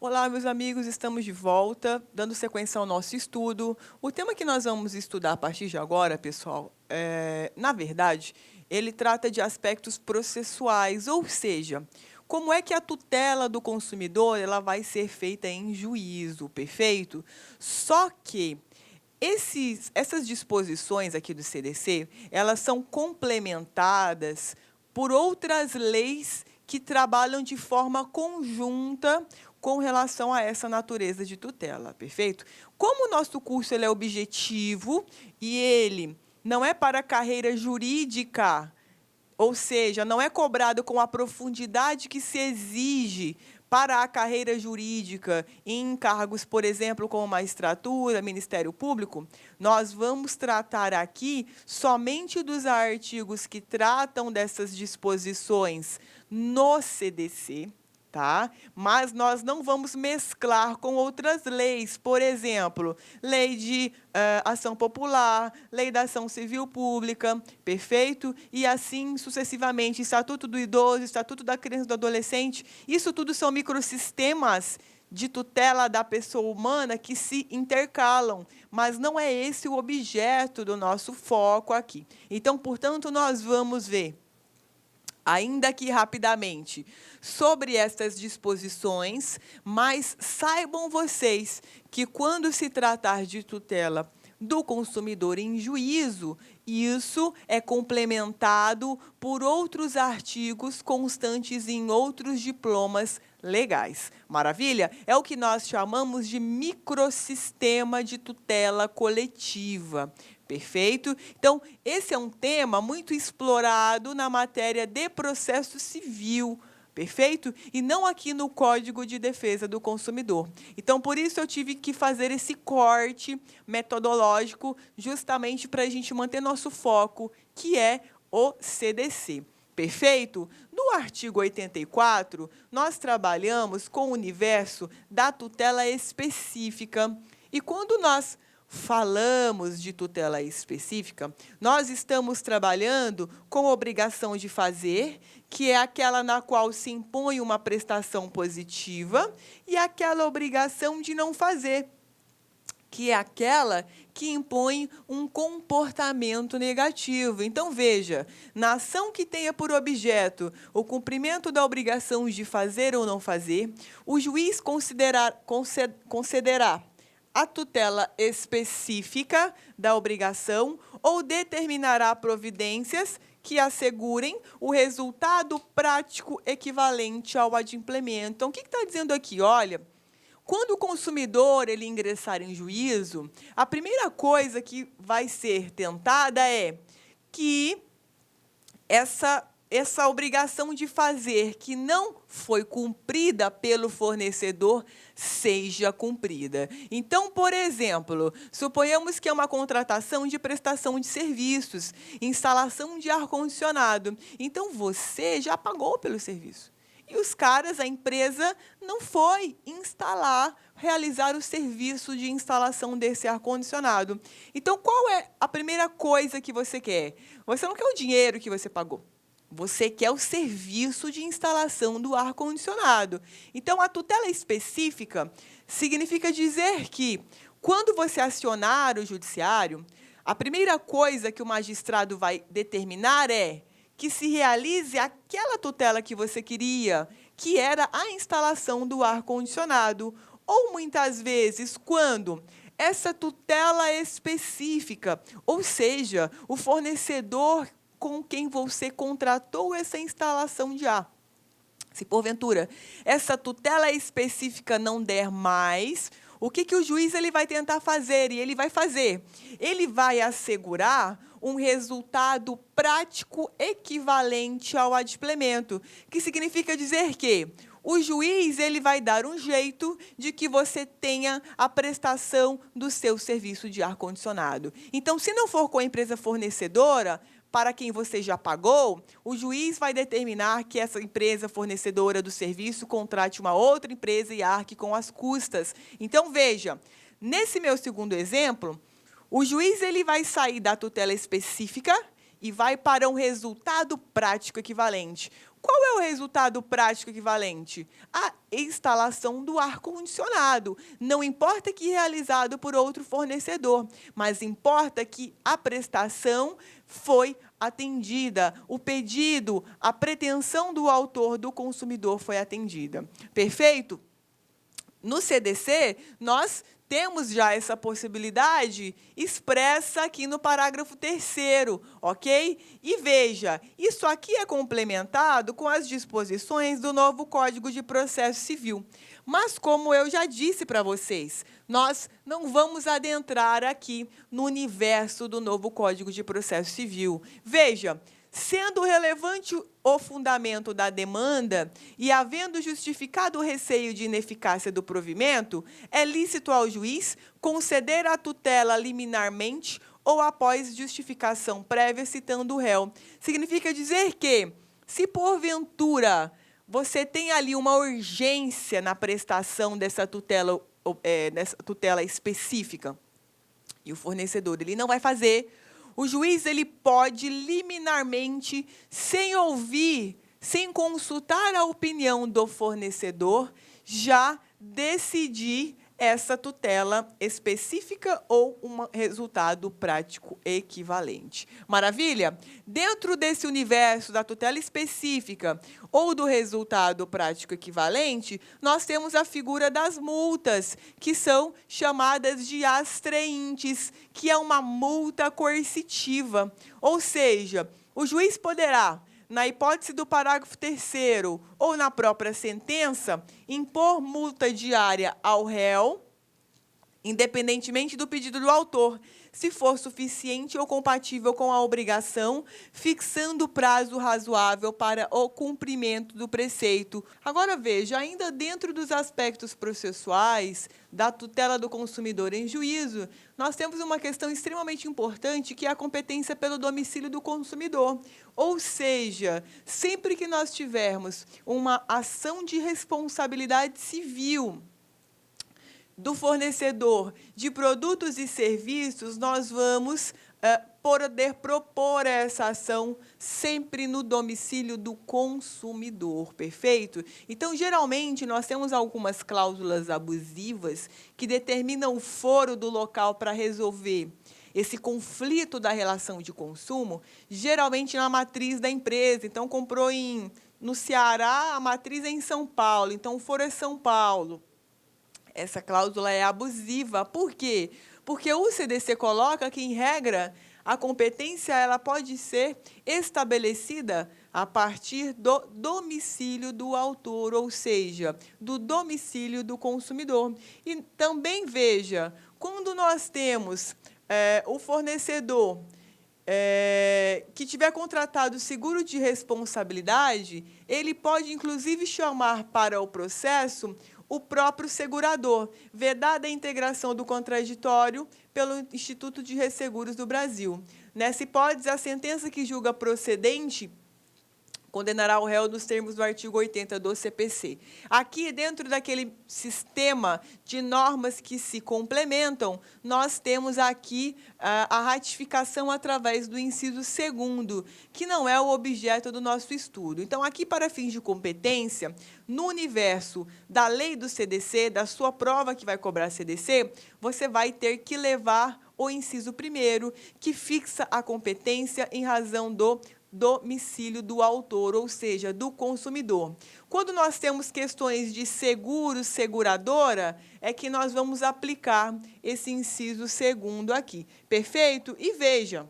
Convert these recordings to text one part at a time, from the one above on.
Olá, meus amigos, estamos de volta, dando sequência ao nosso estudo. O tema que nós vamos estudar a partir de agora, pessoal, na verdade, ele trata de aspectos processuais, ou seja, como é que a tutela do consumidor ela vai ser feita em juízo, perfeito? Só que essas disposições aqui do CDC, elas são complementadas por outras leis que trabalham de forma conjunta com relação a essa natureza de tutela, perfeito? Como o nosso curso ele é objetivo e ele não é para a carreira jurídica, ou seja, não é cobrado com a profundidade que se exige para a carreira jurídica em cargos, por exemplo, como magistratura, Ministério Público, nós vamos tratar aqui somente dos artigos que tratam dessas disposições no CDC, tá? Mas nós não vamos mesclar com outras leis, por exemplo, lei de ação popular, lei da ação civil pública, perfeito? E assim sucessivamente, Estatuto do Idoso, Estatuto da Criança e do Adolescente, isso tudo são microsistemas de tutela da pessoa humana que se intercalam, mas não é esse o objeto do nosso foco aqui. Então, portanto, nós vamos ver ainda que rapidamente, sobre estas disposições, mas saibam vocês que quando se tratar de tutela do consumidor em juízo, isso é complementado por outros artigos constantes em outros diplomas legais. Maravilha? É o que nós chamamos de microsistema de tutela coletiva. Perfeito? Então, esse é um tema muito explorado na matéria de processo civil, perfeito? E não aqui no Código de Defesa do Consumidor. Então, por isso eu tive que fazer esse corte metodológico, justamente para a gente manter nosso foco, que é o CDC. Perfeito? No artigo 84, nós trabalhamos com o universo da tutela específica. E quando nós falamos de tutela específica, nós estamos trabalhando com obrigação de fazer, que é aquela na qual se impõe uma prestação positiva, e aquela obrigação de não fazer, que é aquela que impõe um comportamento negativo. Então, veja, na ação que tenha por objeto o cumprimento da obrigação de fazer ou não fazer, o juiz concederá a tutela específica da obrigação ou determinará providências que assegurem o resultado prático equivalente ao adimplemento. Então, o que está dizendo aqui? Olha, quando o consumidor ele ingressar em juízo, a primeira coisa que vai ser tentada é que essa obrigação de fazer que não foi cumprida pelo fornecedor seja cumprida. Então, por exemplo, suponhamos que é uma contratação de prestação de serviços, instalação de ar-condicionado. Então, você já pagou pelo serviço. E os caras, a empresa, não foi realizar o serviço de instalação desse ar-condicionado. Então, qual é a primeira coisa que você quer? Você não quer o dinheiro que você pagou. Você quer o serviço de instalação do ar-condicionado. Então, a tutela específica significa dizer que, quando você acionar o judiciário, a primeira coisa que o magistrado vai determinar é que se realize aquela tutela que você queria, que era a instalação do ar-condicionado. Ou, muitas vezes, quando essa tutela específica, ou seja, o fornecedor com quem você contratou essa instalação de ar. Se, porventura, essa tutela específica não der mais, o que o juiz ele vai tentar fazer? E ele vai fazer? Ele vai assegurar um resultado prático equivalente ao adimplemento, que significa dizer que o juiz ele vai dar um jeito de que você tenha a prestação do seu serviço de ar-condicionado. Então, se não for com a empresa fornecedora, para quem você já pagou, o juiz vai determinar que essa empresa fornecedora do serviço contrate uma outra empresa e arque com as custas. Então, veja, nesse meu segundo exemplo, o juiz ele vai sair da tutela específica e vai para um resultado prático equivalente. Qual é o resultado prático equivalente? A instalação do ar-condicionado. Não importa que realizado por outro fornecedor, mas importa que a prestação foi atendida, o pedido, a pretensão do autor, do consumidor foi atendida. Perfeito? No CDC, nós temos já essa possibilidade expressa aqui no parágrafo 3º, ok? E veja, isso aqui é complementado com as disposições do novo Código de Processo Civil. Mas, como eu já disse para vocês, nós não vamos adentrar aqui no universo do novo Código de Processo Civil. Veja, sendo relevante o fundamento da demanda e havendo justificado o receio de ineficácia do provimento, é lícito ao juiz conceder a tutela liminarmente ou após justificação prévia citando o réu. Significa dizer que, se porventura você tem ali uma urgência na prestação dessa tutela específica e o fornecedor ele não vai fazer, o juiz ele pode liminarmente, sem ouvir, sem consultar a opinião do fornecedor, já decidir essa tutela específica ou um resultado prático equivalente. Maravilha? Dentro desse universo da tutela específica ou do resultado prático equivalente, nós temos a figura das multas, que são chamadas de astreintes, que é uma multa coercitiva. Ou seja, o juiz poderá, na hipótese do parágrafo 3º ou na própria sentença, impor multa diária ao réu, independentemente do pedido do autor, se for suficiente ou compatível com a obrigação, fixando prazo razoável para o cumprimento do preceito. Agora, veja, ainda dentro dos aspectos processuais da tutela do consumidor em juízo, nós temos uma questão extremamente importante, que é a competência pelo domicílio do consumidor. Ou seja, sempre que nós tivermos uma ação de responsabilidade civil do fornecedor de produtos e serviços, nós vamos poder propor essa ação sempre no domicílio do consumidor, perfeito? Então, geralmente, nós temos algumas cláusulas abusivas que determinam o foro do local para resolver esse conflito da relação de consumo, geralmente na matriz da empresa. Então, comprou no Ceará, a matriz é em São Paulo, então o foro é São Paulo. Essa cláusula é abusiva. Por quê? Porque o CDC coloca que, em regra, a competência ela pode ser estabelecida a partir do domicílio do autor, ou seja, do domicílio do consumidor. E também, veja, quando nós temos o fornecedor que tiver contratado seguro de responsabilidade, ele pode, inclusive, chamar para o processo o próprio segurador, vedada a integração do contraditório pelo Instituto de Resseguros do Brasil. Nessa hipótese, a sentença que julga procedente condenará o réu nos termos do artigo 80 do CPC. Aqui, dentro daquele sistema de normas que se complementam, nós temos aqui a ratificação através do inciso 2º, que não é o objeto do nosso estudo. Então, aqui, para fins de competência, no universo da lei do CDC, da sua prova que vai cobrar CDC, você vai ter que levar o inciso 1º, que fixa a competência em razão do domicílio do autor, ou seja, do consumidor. Quando nós temos questões de seguro, seguradora, é que nós vamos aplicar esse inciso 2º aqui. Perfeito? E veja,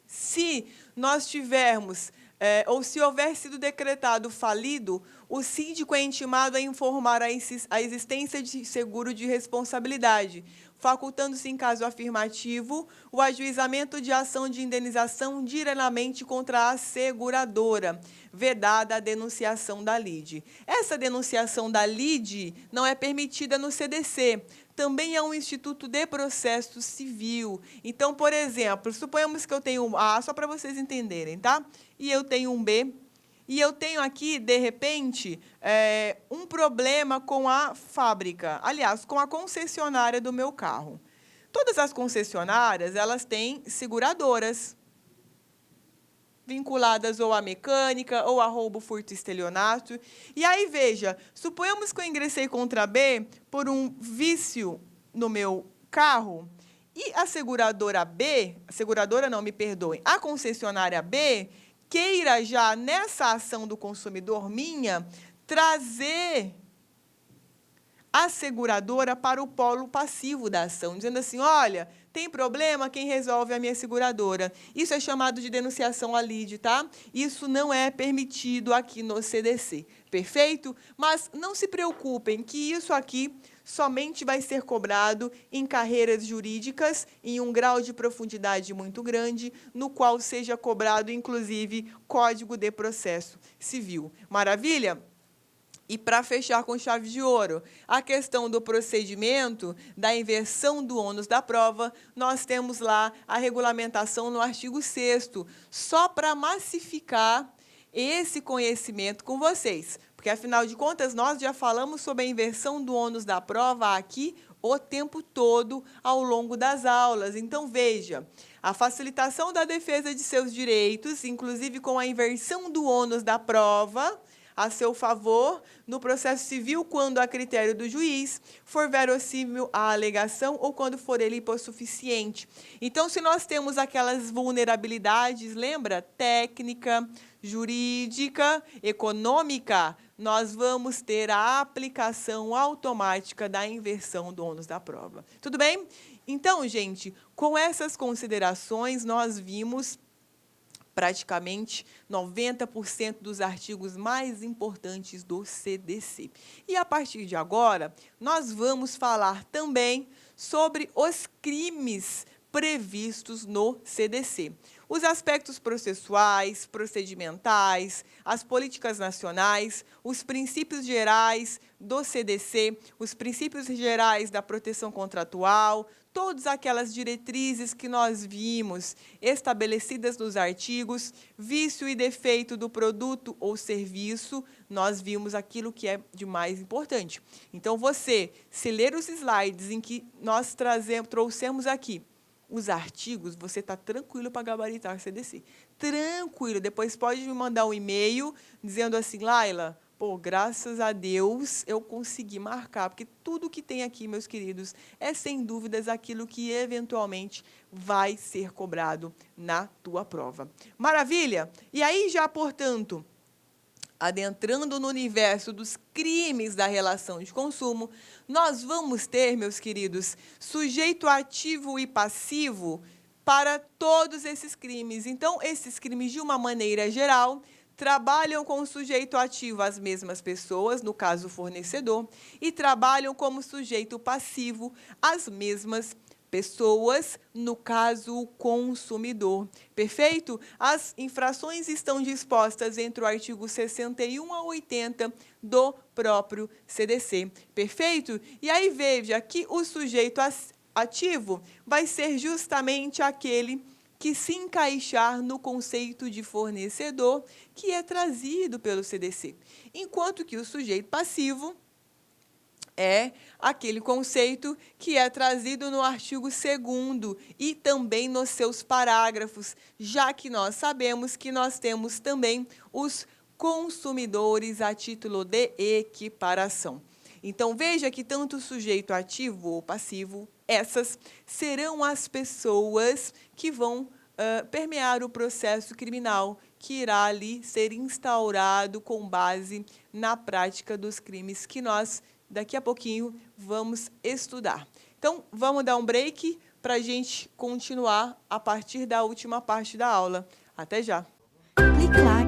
se nós tivermos, ou se houver sido decretado falido, o síndico é intimado a informar a existência de seguro de responsabilidade, facultando-se, em caso afirmativo, o ajuizamento de ação de indenização diretamente contra a seguradora, vedada a denunciação da lide. Essa denunciação da lide não é permitida no CDC, também é um instituto de processo civil. Então, por exemplo, suponhamos que eu tenho um A, só para vocês entenderem, tá? E eu tenho um B, e eu tenho aqui, de repente, um problema com a fábrica, aliás, com a concessionária do meu carro. Todas as concessionárias, elas têm seguradoras. vinculadas ou à mecânica, ou a roubo, furto e estelionato. E aí, veja, suponhamos que eu ingressei contra B por um vício no meu carro e a seguradora B, a seguradora não, me perdoem, a concessionária B, queira já nessa ação do consumidor minha, trazer a seguradora para o polo passivo da ação, dizendo assim, olha, tem problema, quem resolve é a minha seguradora. Isso é chamado de denunciação à lide, tá? Isso não é permitido aqui no CDC, perfeito? Mas não se preocupem que isso aqui somente vai ser cobrado em carreiras jurídicas em um grau de profundidade muito grande, no qual seja cobrado, inclusive, Código de Processo Civil. Maravilha? E para fechar com chave de ouro, a questão do procedimento, da inversão do ônus da prova, nós temos lá a regulamentação no artigo 6º, só para massificar esse conhecimento com vocês. Porque, afinal de contas, nós já falamos sobre a inversão do ônus da prova aqui o tempo todo ao longo das aulas. Então, veja, a facilitação da defesa de seus direitos, inclusive com a inversão do ônus da prova, a seu favor, no processo civil, quando a critério do juiz for verossímil a alegação ou quando for ele hipossuficiente. Então, se nós temos aquelas vulnerabilidades, lembra? Técnica, jurídica, econômica, nós vamos ter a aplicação automática da inversão do ônus da prova. Tudo bem? Então, gente, com essas considerações, nós vimos praticamente 90% dos artigos mais importantes do CDC. E, a partir de agora, nós vamos falar também sobre os crimes previstos no CDC. Os aspectos processuais, procedimentais, as políticas nacionais, os princípios gerais do CDC, os princípios gerais da proteção contratual, todas aquelas diretrizes que nós vimos estabelecidas nos artigos, vício e defeito do produto ou serviço, nós vimos aquilo que é de mais importante. Então, você, se ler os slides em que nós trouxemos aqui, os artigos, você está tranquilo para gabaritar o CDC. Tranquilo. Depois pode me mandar um e-mail dizendo assim, Laila, pô, graças a Deus eu consegui marcar, porque tudo que tem aqui, meus queridos, é sem dúvidas aquilo que eventualmente vai ser cobrado na tua prova. Maravilha? E aí já, portanto, adentrando no universo dos crimes da relação de consumo, nós vamos ter, meus queridos, sujeito ativo e passivo para todos esses crimes. Então, esses crimes, de uma maneira geral, trabalham com o sujeito ativo as mesmas pessoas, no caso o fornecedor, e trabalham como sujeito passivo as mesmas pessoas, no caso o consumidor. Perfeito? As infrações estão dispostas entre o artigo 61 a 80 do próprio CDC. Perfeito? E aí veja que o sujeito ativo vai ser justamente aquele que se encaixar no conceito de fornecedor que é trazido pelo CDC, enquanto que o sujeito passivo é aquele conceito que é trazido no artigo 2º e também nos seus parágrafos, já que nós sabemos que nós temos também os consumidores a título de equiparação. Então, veja que tanto o sujeito ativo ou passivo, essas serão as pessoas que vão permear o processo criminal, que irá ali ser instaurado com base na prática dos crimes que nós, daqui a pouquinho, vamos estudar. Então, vamos dar um break para a gente continuar a partir da última parte da aula. Até já! Clique lá.